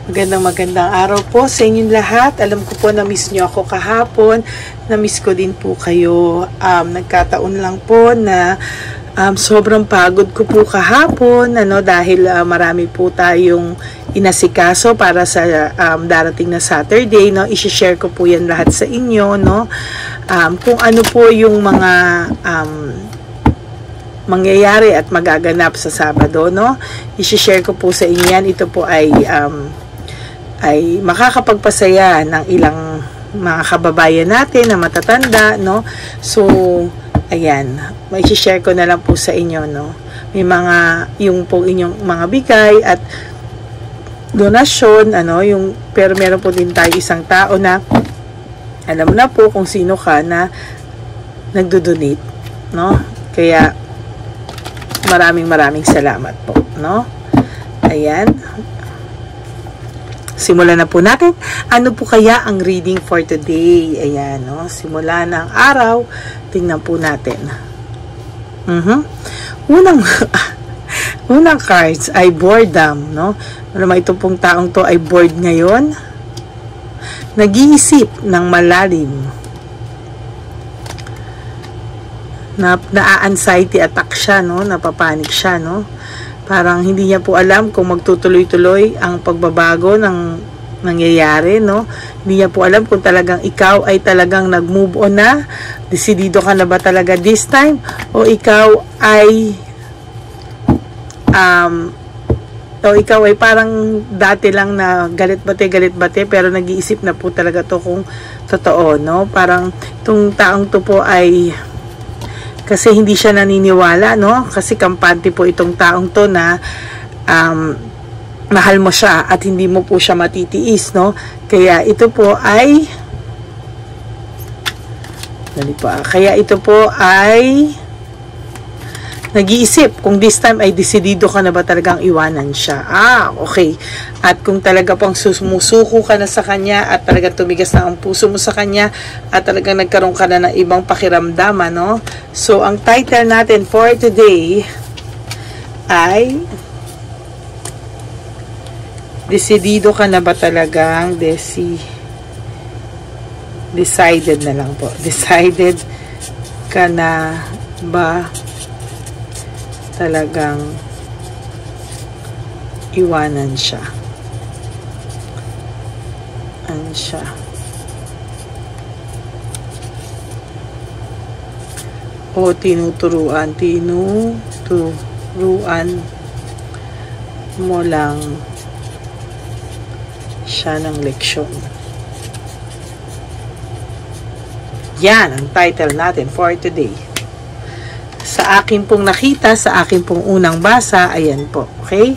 Magandang araw po sa inyong lahat. Alam ko po na miss nyo ako kahapon. Na-miss ko din po kayo. Nagkataon lang po na sobrang pagod ko po kahapon dahil marami po tayong inasikaso para sa darating na Saturday. I-share ko po yan lahat sa inyo. Kung ano po yung mga mangyayari at magaganap sa Sabado. I-share ko po sa inyo yan. Ito po ay makakapagpasaya ng ilang mga kababayan natin na matatanda, So, ayan, may share ko na lang po sa inyo, May mga, yung po inyong mga bigay at donasyon, pero meron po din tayo isang tao na alam na po kung sino ka na nagdo-donate, Kaya, maraming salamat po, Ayan. Simulan na po natin. Ano po kaya ang reading for today? Ayan, Simula ng araw, tingnan po natin. Unang cards ay boredom, Naman ito pong taong to ay bored ngayon. Nag-iisip ng malalim. Na-anxiety attack siya, Napapanik siya, Parang hindi niya po alam kung magtutuloy-tuloy ang pagbabago ng nangyayari, Hindi niya po alam kung talagang ikaw ay talagang nag-move on na, desidido ka na ba talaga this time, o ikaw ay parang dati lang na galit bate, pero nag-iisip na po talaga to kung totoo, Parang itong taong to po ay kasi hindi siya naniniwala, Kasi kampante po itong taong to na mahal mo siya at hindi mo po siya matitiis, Kaya ito po ay nag-iisip kung this time ay desidido ka na ba talagang iwanan siya. Okay. At kung talaga pang sumusuko ka na sa kanya at talagang tumigas na ang puso mo sa kanya at talagang nagkaroon ka na ng ibang pakiramdaman, So, ang title natin for today ay desidido ka na ba talagang decided na lang po. Decided ka na ba talagang iwanan siya. Ano siya? O tinuturuan mo lang siya ng leksyon. Yan ang title natin for today. Sa akin pong nakita, sa akin pong unang basa, ayan po, okay?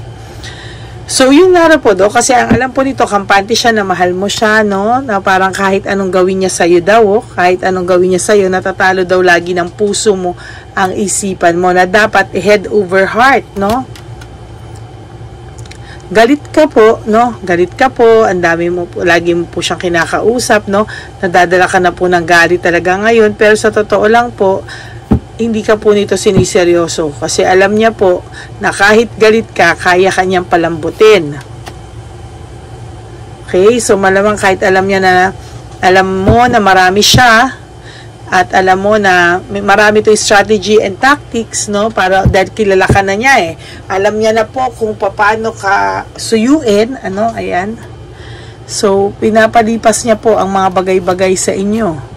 So, yun nga po kasi ang alam po nito, kampante siya na mahal mo siya, na parang kahit anong gawin niya sa'yo daw, kahit anong gawin niya sa'yo, natatalo daw lagi ng puso mo ang isipan mo, na dapat head over heart, Galit ka po, Galit ka po, ang dami mo po, lagi mo po siyang kinakausap, Nadadala ka na po ng galit talaga ngayon, pero sa totoo lang po, hindi ka po nito siniseryoso kasi alam niya po na kahit galit ka, kaya kanyang palambutin. Okay? So, malamang kahit alam mo na marami siya at alam mo na marami to strategy and tactics, para dahil kilala ka na niya Alam niya na po kung paano ka suyuin, ayan. So, pinapalipas niya po ang mga bagay-bagay sa inyo.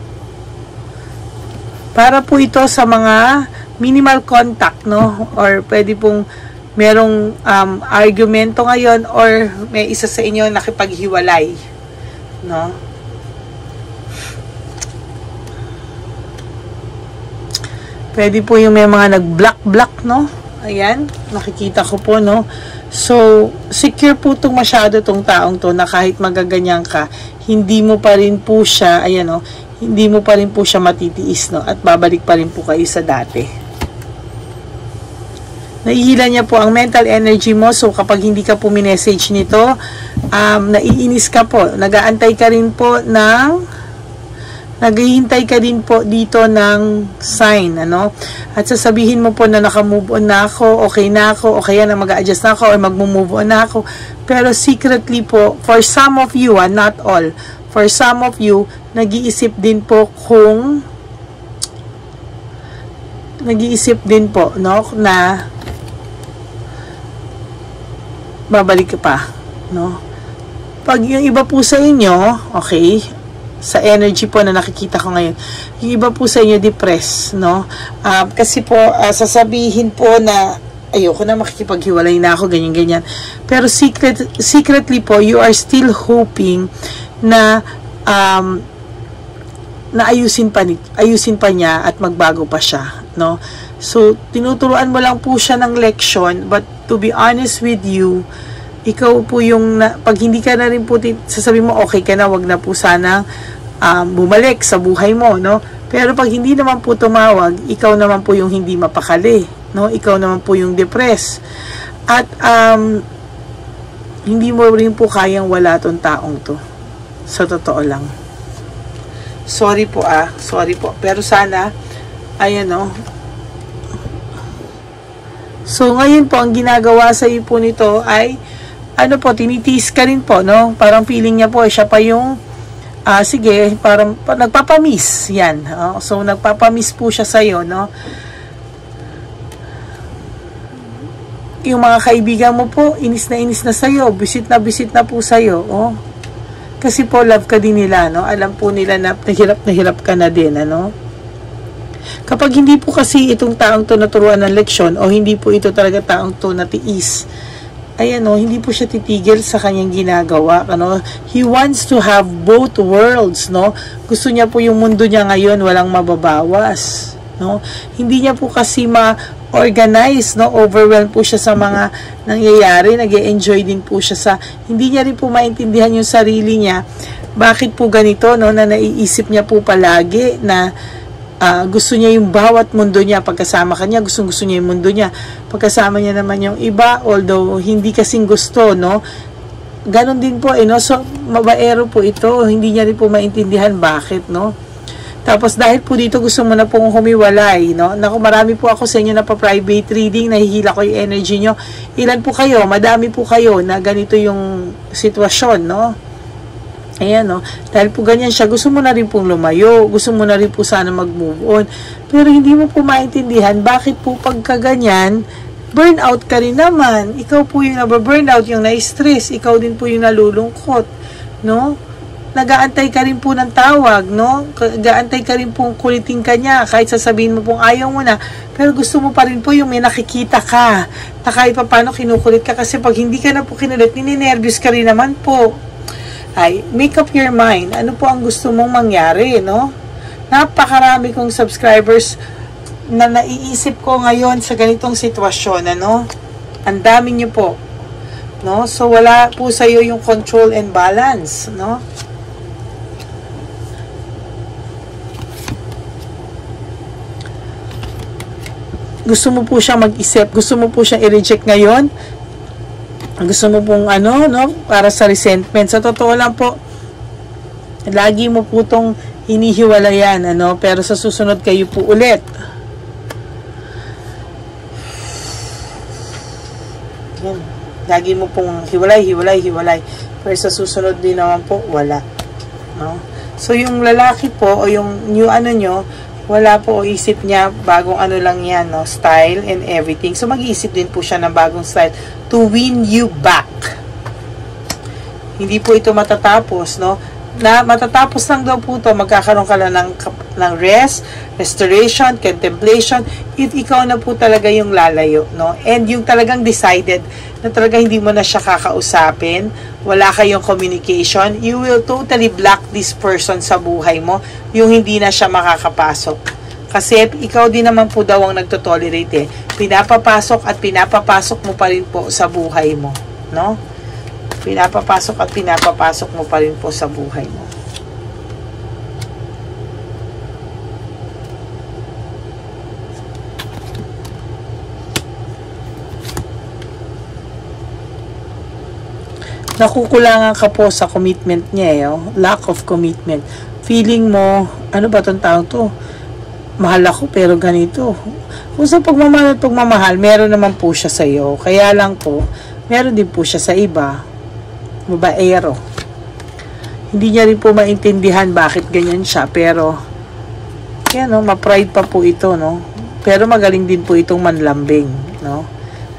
Para po ito sa mga minimal contact, Or pwede pong merong argumento ngayon or may isa sa inyo nakipaghiwalay, Pwede po yung may mga nag-block, Ayan, nakikita ko po, So, secure po itong masyado itong taong to na kahit magaganyan ka, hindi mo pa rin po siya, ayan, hindi mo pa rin po siya matitiis, at babalik pa rin po kayo sa dati. Naihila niya po ang mental energy mo, so kapag hindi ka po minessage nito, naiinis ka po, nag-aantay ka rin po ng naghihintay ka din po dito ng sign, ano? At sasabihin mo po na naka-move on na ako, okay na ako, okay na mag-a-adjust na ako, or mag-move on na ako. Pero secretly po, for some of you, not all, for some of you, nag-iisip din po no, na babalik ka pa, no? Pag yung iba po sa inyo, okay, sa energy po na nakikita ko ngayon, yung iba po sa inyo depressed, no? Kasi po, sasabihin po na ayoko na, makikipaghiwalay na ako, ganyan-ganyan. Pero secretly po, you are still hoping na ayusin pa niya at magbago pa siya, no? So, tinuturuan mo lang po siya ng leksyon, but to be honest with you, ikaw po yung, pag hindi ka na rin po, sasabihin mo, okay ka na, wag na po sana bumalik sa buhay mo, no? Pero pag hindi naman po tumawag, ikaw naman po yung hindi mapakali, no? Ikaw naman po yung depressed. At, hindi mo rin po kayang wala tong taong to. Sa totoo lang. Sorry po. Pero sana, ayan, no? So, ngayon po, ang ginagawa sa iyo po nito ay, ano po, tinitiis ka rin po, no? Parang feeling niya po, siya pa yung, sige, parang nagpapamiss, yan. So, nagpapamiss po siya sa'yo, no? Yung mga kaibigan mo po, inis na sa'yo, bisit na po sa'yo, oh. Kasi po, love ka din nila, no? Alam po nila na hirap ka na din, ano? Kapag hindi po kasi itong taong to naturuan ng leksyon, o hindi po ito talaga taong to natiis, ayan, no, hindi po siya titigil sa kanyang ginagawa, ano. He wants to have both worlds, no. Gusto niya po yung mundo niya ngayon walang mababawas, no. Hindi niya po kasi ma-organize, no. Overwhelmed po siya sa mga nangyayari, nag-e-enjoy din po siya sa, hindi niya rin po maintindihan yung sarili niya, bakit po ganito, no, na naiisip niya po palagi na gusto niya yung bawat mundo niya, pagkasama kanya, gusto niya yung mundo niya, pagkasama niya naman yung iba, although hindi kasing gusto, no, ganon din po, no, so, mabaero po ito, hindi niya rin po maintindihan bakit, no, tapos dahil po dito, gusto mo na pong humiwalay, no, naku, marami po ako sa inyo na pa-private reading, nahihila ko yung energy nyo, ilan po kayo, madami po kayo, na ganito yung sitwasyon, no. Ayan, no? Dahil po ganyan siya, gusto mo na rin pong lumayo, gusto mo na rin po sana mag-move on, pero hindi mo po maintindihan, bakit po pagka ganyan, burnout ka rin naman, ikaw po yung nababurnout, yung na-stress, ikaw din po yung nalulungkot, no? Nag-aantay ka rin po ng tawag, no? Nag-aantay ka rin pong kulitin ka niya, kahit sasabihin mo pong ayaw mo na, pero gusto mo pa rin po yung may nakikita ka, na kahit pa paano kinukulit ka, kasi pag hindi ka na po kinulit, ninenervyos ka rin naman po. Ay, make up your mind. Ano po ang gusto mong mangyari, no? Napakarami kong subscribers na naiisip ko ngayon sa ganitong sitwasyon, ano? Ang dami niyo po, no? So, wala po sa iyo yung control and balance, no? Gusto mo po siyang mag-isip, gusto mo po siyang i-reject ngayon, gusto mo pong ano, no, para sa resentment. Sa totoo lang po, lagi mo po itong hinihiwalayan, ano, pero sa susunod kayo po ulit. Yan. Lagi mo pong hiwalay. Pero sa susunod din naman po, wala. No? So, yung lalaki po, o yung new ano nyo, wala po, o isip niya, bagong ano lang yan, no? Style and everything. So, mag-iisip din po siya ng bagong style to win you back. Hindi po ito matatapos, no? Na matatapos lang daw po ito, magkakaroon ka lang ng rest, restoration, contemplation, if ikaw na po talaga yung lalayo, no? And yung talagang decided na talaga hindi mo na siya kakausapin, wala kayong communication, you will totally block this person sa buhay mo, yung hindi na siya makakapasok. Kasi ikaw din naman po daw ang nagtotolerate, eh. Pinapapasok at pinapapasok mo pa rin po sa buhay mo, no? Pinapapasok at pinapapasok mo pa rin po sa buhay mo. Nakukulangan ka po sa commitment niya, eh, oh. Lack of commitment. feeling mo, ano ba tong taong to? Mahal ako pero ganito. Kung sa pagmamahal at pagmamahal, meron naman po siya sa iyo. Kaya lang po, meron din po siya sa iba. Babaero. Hindi niya rin po maintindihan bakit ganyan siya, pero yan, no, ma-pride pa po ito, no? Pero magaling din po itong manlambing, no?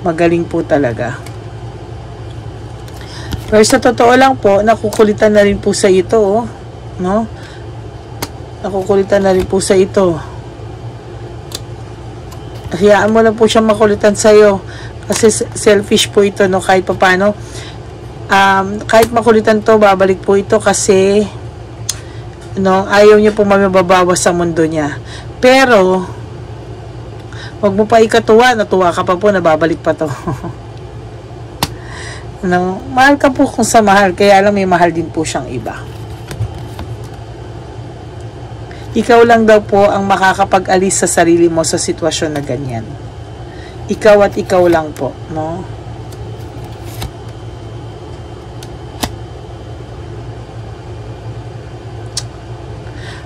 Magaling po talaga. Pero sa totoo lang po, nakukulitan na rin po sa ito, oh, no? Nakukulitan na rin po sa ito. Hayaan mo lang po siyang makulitan sa iyo kasi selfish po ito, no? Kahit paano, kahit makulitan to, babalik po ito kasi no, ayaw niya po mababawas sa mundo niya. Pero wag mo pa ikatuwa, natuwa ka pa po, nababalik pa to. No, mahal ka po kung sa mahal, kaya lang may mahal din po siyang iba. Ikaw lang daw po ang makakapag-alis sa sarili mo sa sitwasyon na ganyan. Ikaw at ikaw lang po, no?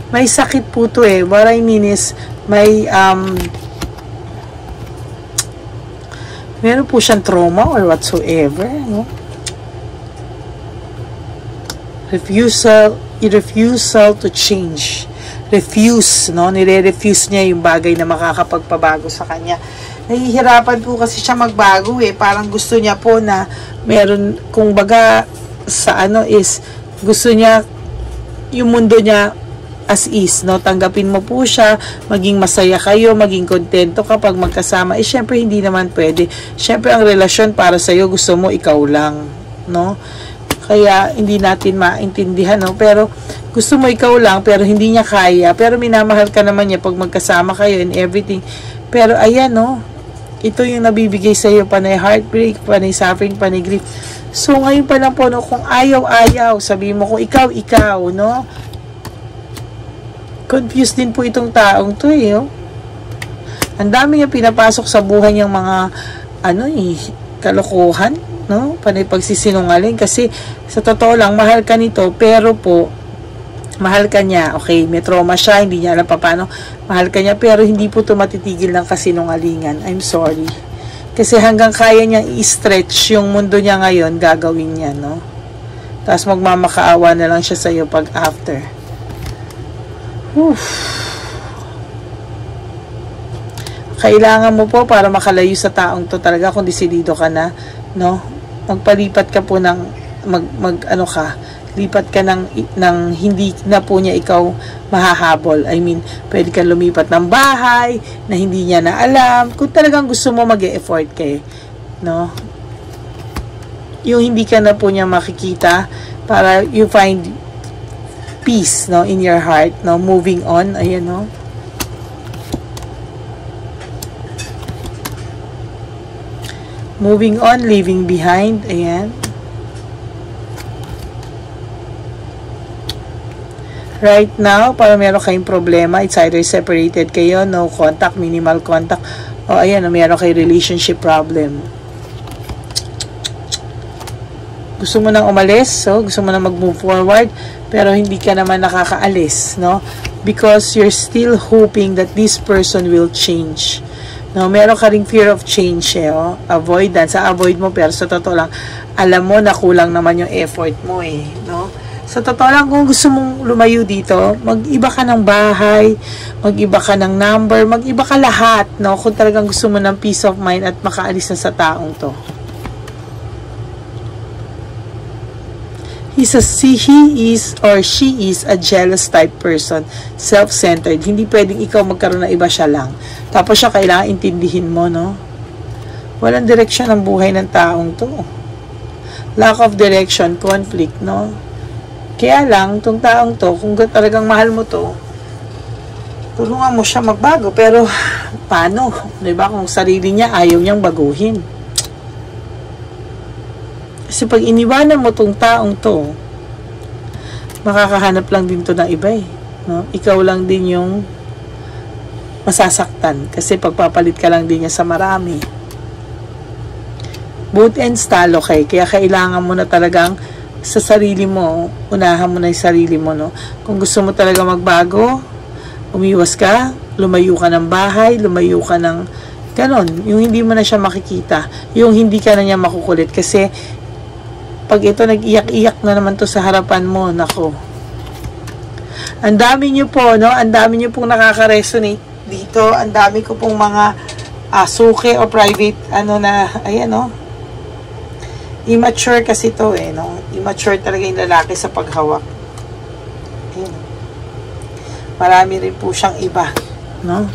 May sakit po to eh. What I mean is, meron po siyang trauma or whatsoever, no? Refusal to change. Refuse, no? Nire-refuse niya yung bagay na makakapagpabago sa kanya. Nahihirapan po kasi siya magbago eh. Parang gusto niya po na meron, kung baga sa ano is, gusto niya yung mundo niya as is, no? Tanggapin mo po siya, maging masaya kayo, maging kontento kapag magkasama. Eh, syempre, hindi naman pwede. Syempre, ang relasyon para sa'yo, gusto mo ikaw lang, no? Kaya, hindi natin maintindihan, no? Pero, gusto mo ikaw lang, pero hindi niya kaya. Pero, minamahal ka naman niya pag magkasama kayo and everything. Pero, ayan, no? Ito yung nabibigay sa'yo, panay heartbreak, panay suffering, panay grief. So, ngayon pa lang po, no? Kung ayaw, sabihin mo kung ikaw, no? Confused din po itong taong to eh, oh. Ang dami niya pinapasok sa buhay niyang mga kalokohan, no? Panay pagsisinungaling kasi sa totoo lang mahal ka nito, pero po mahal ka niya. Okay, may trauma siya, hindi niya alam paano. Mahal ka niya pero hindi po matitigil ng kasinungalingan. I'm sorry. Kasi hanggang kaya niyang i-stretch yung mundo niya ngayon, gagawin niya, no? Tapos magmamakaawa na lang siya sa iyo pag after. Kailangan mo po para makalayo sa taong to talaga kung desidido ka na, no? Magpalipat ka po ng lipat ka ng hindi na po niya ikaw mahahabol. I mean, pwede kang lumipat ng bahay na hindi niya na alam. Kung talagang gusto mo mag-e-effort kayo, no? Yung hindi ka na po niya makikita para you find peace, no, in your heart, no, moving on, ayan, no. Moving on, leaving behind, ayan. Right now, para meron kayong problema, it's either separated kayo, no contact, minimal contact, o ayan, no, meron kayong relationship problem. Gusto mo nang umalis, so gusto mo nang mag-move forward, pero hindi ka naman nakakaalis, no? Because you're still hoping that this person will change. No, meron ka ring fear of change, eh, oh? Avoidance, avoid mo, pero sa totoo lang, alam mo na kulang naman yung effort mo, eh, no? Sa totoo lang, kung gusto mong lumayo dito, mag-iba ka ng bahay, mag-iba ka ng number, mag-iba ka lahat, no? Kung talagang gusto mo ng peace of mind at makaalis na sa taong to. He is or she is a jealous type person, self-centered. Hindi pwedeng ikaw magkaroon ng iba, siya lang. Tapos siya kailangan intindihin mo, no? Walang direksyon ang buhay ng taong to. Lack of direction, conflict, no? Kaya lang, tong taong to, kung talagang mahal mo to, tulungan mo siya magbago. Pero, paano? Diba? Kung sarili niya, ayaw niyang baguhin. Kasi pag iniwanan mo tong taong to, makakahanap lang din to ng iba, eh, no? Ikaw lang din yung masasaktan kasi pagpapalit ka lang din niya sa marami. Both ends talo kay, kaya kailangan mo na talagang sa sarili mo, unahan mo na yung sarili mo, no? Kung gusto mo talaga magbago, umiwas ka, lumayo ka ng bahay, lumayo ka ng ganon, yung hindi mo na siya makikita, yung hindi ka na niya makukulit, kasi pag ito nag-iyak-iyak na naman to sa harapan mo, nako, ang dami nyo po, no? Ang dami nyo pong nakaka-resonate dito, ang dami ko pong mga suke o private, ayan, no? Immature kasi to, no? Immature talaga yung lalaki sa paghawak. Ayan. Marami rin po siyang iba, no?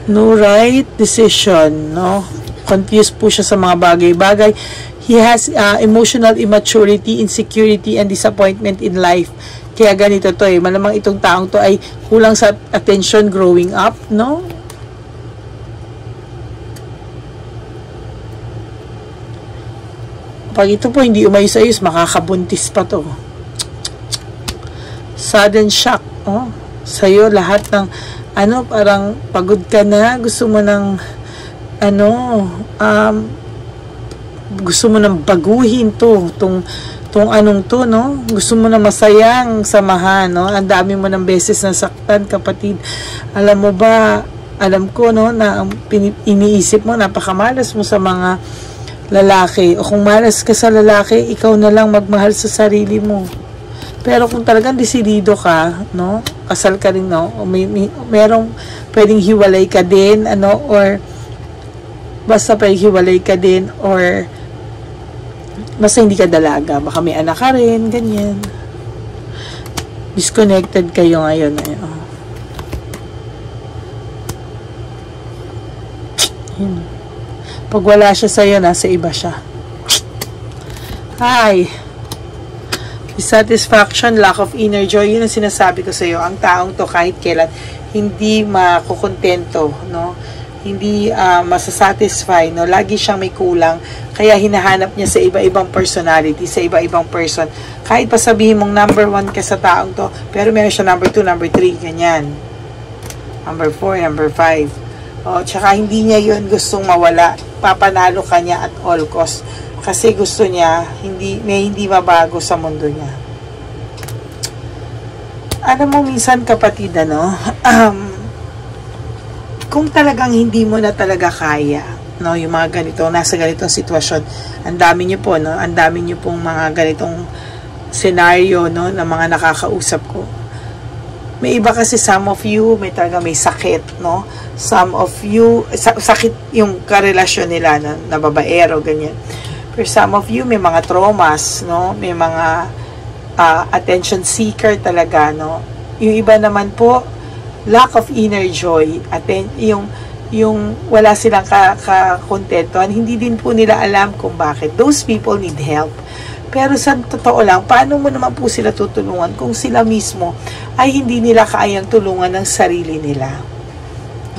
No right decision, no? Confused po siya sa mga bagay-bagay. He has emotional immaturity, insecurity, and disappointment in life. Kaya ganito to, malamang itong taong to ay kulang sa attention growing up, no? Pag ito po hindi umayos-ayos, makakabuntis pa to. Sudden shock, oh. Sa'yo lahat ng parang pagod ka na, gusto mo ng gusto mo nang baguhin tong anong to, no? Gusto mo na masayang samahan, no? Ang dami mo ng beses na saktan, kapatid. Alam mo ba, alam ko, no, na ang iniisip mo, napakamalas mo sa mga lalaki. O kung malas ka sa lalaki, ikaw na lang magmahal sa sarili mo. Pero kung talagang desidido ka, no? Kasal ka rin, no? O merong pwedeng hiwalay ka din, or basta hiwalay ka din, or basta hindi ka dalaga, baka may anak ka rin, ganyan. Disconnected kayo ngayon. Pag wala siya sa'yo, nasa iba siya. Hi! Dissatisfaction, lack of inner joy, yun ang sinasabi ko sa'yo. Ang taong to kahit kailan, hindi makukontento, no? Hindi masasatisfy, no? Lagi siyang may kulang, kaya hinahanap niya sa iba-ibang personality, sa iba-ibang person. Kahit pa sabihin mong number 1 ka sa taong to, pero meron siya number 2, number 3, ganyan. Number 4, number 5. O, tsaka hindi niya yun gustong mawala. Papanalo ka niya at all cost. Kasi gusto niya, may hindi mabago sa mundo niya. Alam mo, minsan kapatid, kung talagang hindi mo na talaga kaya, no, yung mga ganito, nasa ganitong sitwasyon, ang dami niyo po, no, ang dami niyo pong mga ganitong scenario, no, na mga nakakausap ko. May iba kasi, some of you, may talaga may sakit, no, some of you, sakit yung karelasyon nila, na babaero, ganyan. For some of you, may mga traumas, no, may mga attention seeker talaga, no. Yung iba naman po, lack of inner joy, yung wala silang kakontentuhan, hindi din po nila alam kung bakit. Those people need help. Pero sa totoo lang, paano mo naman po sila tutulungan kung sila mismo ay hindi nila kayang tulungan ng sarili nila?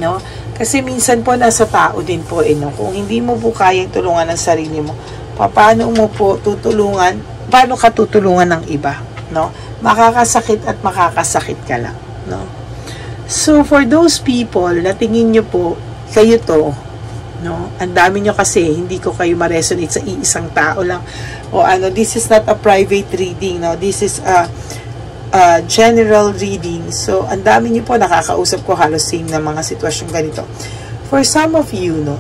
No? Kasi minsan po nasa tao din po, no? Kung hindi mo po kayang tulungan ng sarili mo, paano mo po tutulungan, paano ka tutulungan ng iba? No? Makakasakit at makakasakit ka lang. No? So, for those people na tingin nyo po, kayo to, no? Ang dami nyo kasi, hindi ko kayo ma-resonate sa iisang tao lang. O this is not a private reading, no? This is a general reading. So, ang dami nyo po, nakakausap ko halos same na mga sitwasyon ganito. For some of you, no?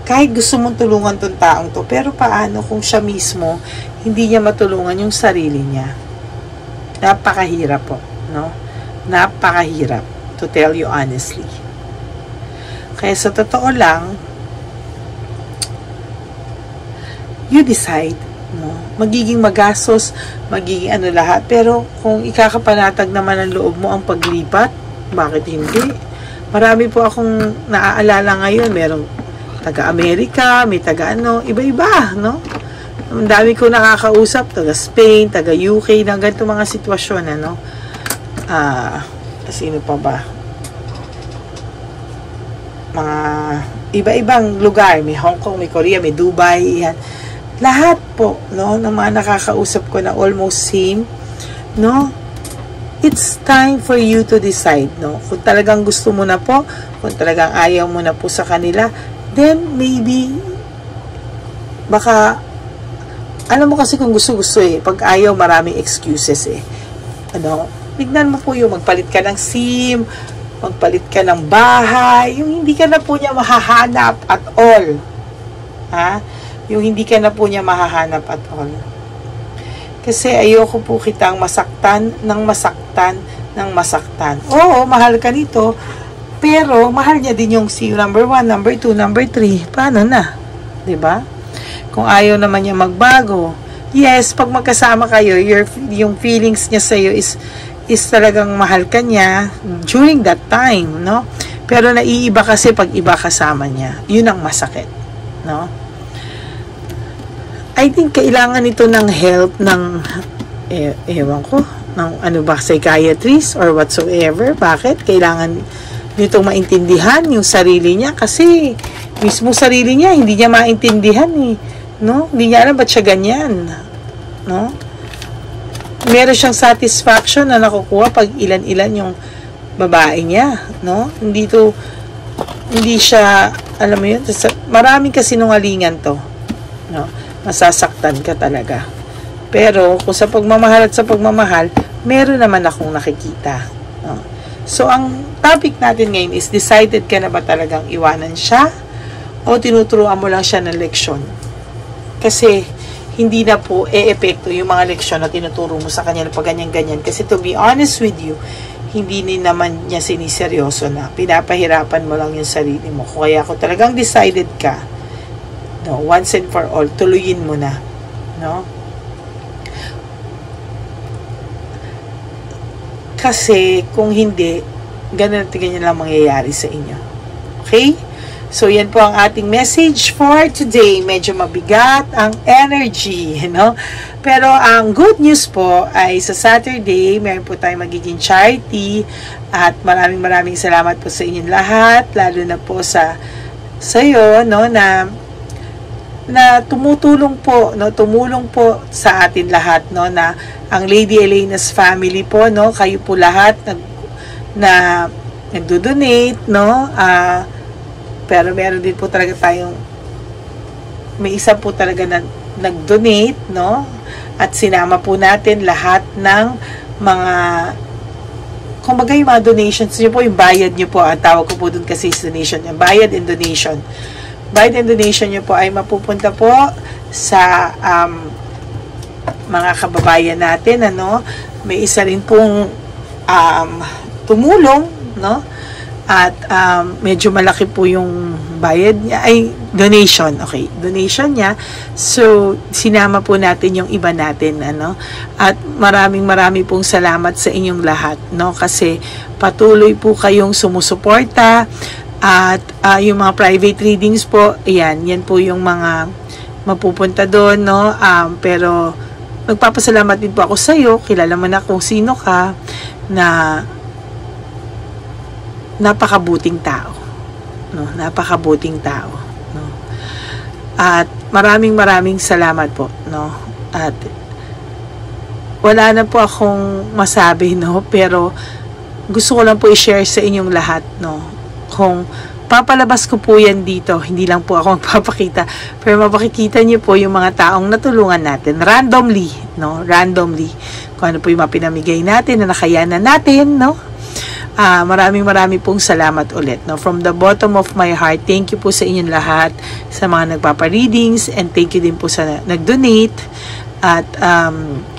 Kahit gusto mong tulungan tong taong to, pero paano kung siya mismo, hindi niya matulungan yung sarili niya? Napakahirap po, no? Napakahirap, to tell you honestly. Kaya sa totoo lang, you decide, no? Magiging magastos, magiging lahat. Pero kung ikakapanatag naman ang loob mo ang paglipat, bakit hindi? Marami po akong naaalala ngayon, merong taga-Amerika, may iba-iba, no? Ang dami ko nakakausap, taga-Spain, taga-UK, ng ganito mga sitwasyon, sino pa ba? Mga iba-ibang lugar, may Hong Kong, may Korea, may Dubai, yan. Lahat po, no, ng mga nakakausap ko na almost same, no? It's time for you to decide, no? Kung talagang gusto mo na po, kung talagang ayaw mo na po sa kanila, then maybe baka alam mo kasi kung gusto-gusto pag ayaw maraming excuses tignan mo po yung magpalit ka ng SIM, magpalit ka ng bahay, yung hindi ka na po niya mahahanap at all. Yung hindi ka na po niya mahahanap at all. Kasi ayoko po kitang masaktan ng masaktan ng masaktan. Oo, mahal ka nito, pero mahal niya din yung si number 1, number 2, number 3. Paano na? 'Di ba? Kung ayaw naman niya magbago, yes, pag magkasama kayo, yung feelings niya sa iyo is talagang mahal ka niya during that time, no? Pero naiiba kasi pag iba kasama niya. Yun ang masakit, no? I think kailangan ito ng help ng ewan ko, ng psychiatrist or whatsoever. Bakit? Kailangan nitong maintindihan yung sarili niya kasi mismo sarili niya hindi niya maintindihan no? Hindi niya alam ba't siya ganyan, no? Meron siyang satisfaction na nakukuha pag ilan-ilan yung babae niya, no? Hindi siya, alam mo yun, maraming kasinungalingan to, no? Masasaktan ka talaga. Pero, kung sa pagmamahal at sa pagmamahal, meron naman akong nakikita, no? So, ang topic natin ngayon is, decided ka na ba talagang iwanan siya? O tinuturuan mo lang siya ng leksyon? Kasi, hindi na po epekto yung mga leksyon na tinuturo mo sa kanya na pag ganyan-ganyan. Kasi to be honest with you, hindi naman niya siniseryoso na. Pinapahirapan mo lang yung sarili mo. Kaya kung talagang decided ka, no, once and for all, tuluyin mo na. No? Kasi kung hindi, ganun at ganyan lang mangyayari sa inyo. Okay? So, yan po ang ating message for today. Medyo mabigat ang energy, no? Pero, ang good news po ay sa Saturday, meron po tayong magiging charity at maraming salamat po sa inyong lahat, lalo na po sa iyo, no, na tumutulong po, no, tumulong po sa atin lahat, no, na ang Lady Elena's family po, no, kayo po lahat na nagdo-donate, no, pero meron din po talaga tayong may isa po talaga na nag-donate, no? At sinama po natin lahat ng mga kumbaga yung mga donations nyo po, yung bayad nyo po, ang tawag ko po dun kasi is donation, yung bayad and donation. Bayad and donation nyo po ay mapupunta po sa mga kababayan natin, ano? May isa rin pong tumulong, no? At medyo malaki po yung bayad niya, ay donation, okay, donation niya. So sinama po natin yung iba natin, ano, at maraming pong salamat sa inyong lahat, no, kasi patuloy po kayong sumusuporta. At yung mga private readings po, yan po yung mga mapupunta doon, no, pero nagpapasalamat din po ako sa iyo, kilala mo na kung sino ka, na napakabuting tao, no, napakabuting tao, no, at maraming salamat po, no, at wala na po akong masabi, no, pero gusto ko lang po i-share sa inyong lahat, no, kung papalabas ko po yan dito, hindi lang po ako magpapakita, pero mapakikita niyo po yung mga taong natulungan natin, randomly, no, randomly, kung ano po yung mga pinamigay natin, na nakayanan natin, no. Maraming pong salamat ulit, no? From the bottom of my heart, thank you po sa inyong lahat, sa mga nagpapa-readings, and thank you din po sa nag-donate. At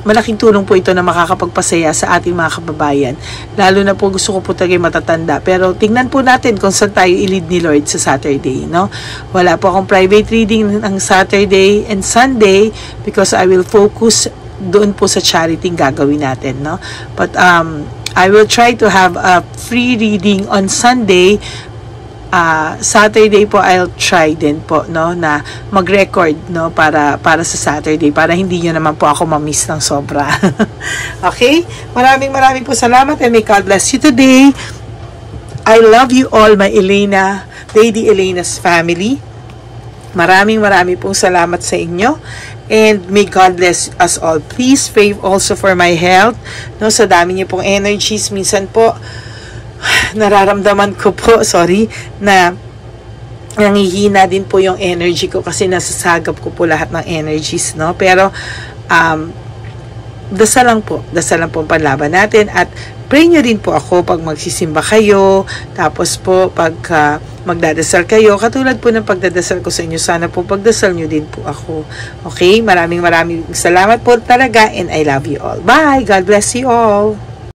malaking tulong po ito na makakapagpasaya sa ating mga kababayan. Lalo na po gusto ko po talaga matatanda. Pero tingnan po natin kung saan tayo i-lead ni Lord sa Saturday, no? Wala po akong private reading ng Saturday and Sunday because I will focus doon po sa charity gagawin natin, no? But I will try to have a free reading on Sunday. Saturday po I'll try din po, no, na mag-record, no, para sa Saturday, para hindi nyo naman po ako ma-miss ng sobra. Okay? Maraming po salamat, and may God bless you today. I love you all, my Elena, Lady Elena's family. Maraming pong salamat sa inyo. And may God bless us all. Please pray also for my health. No, sa dami niyo pong energies, minsan po nararamdaman ko po, na nangihina din po yung energy ko kasi nasasagap ko po lahat ng energies, no? Pero, dasal lang po ang panlaban natin, at pray nyo din po ako pag magsisimba kayo, tapos po pag magdadasal kayo, katulad po ng pagdadasal ko sa inyo, sana po pagdasal nyo din po ako. Okay, maraming salamat po talaga, and I love you all. Bye! God bless you all!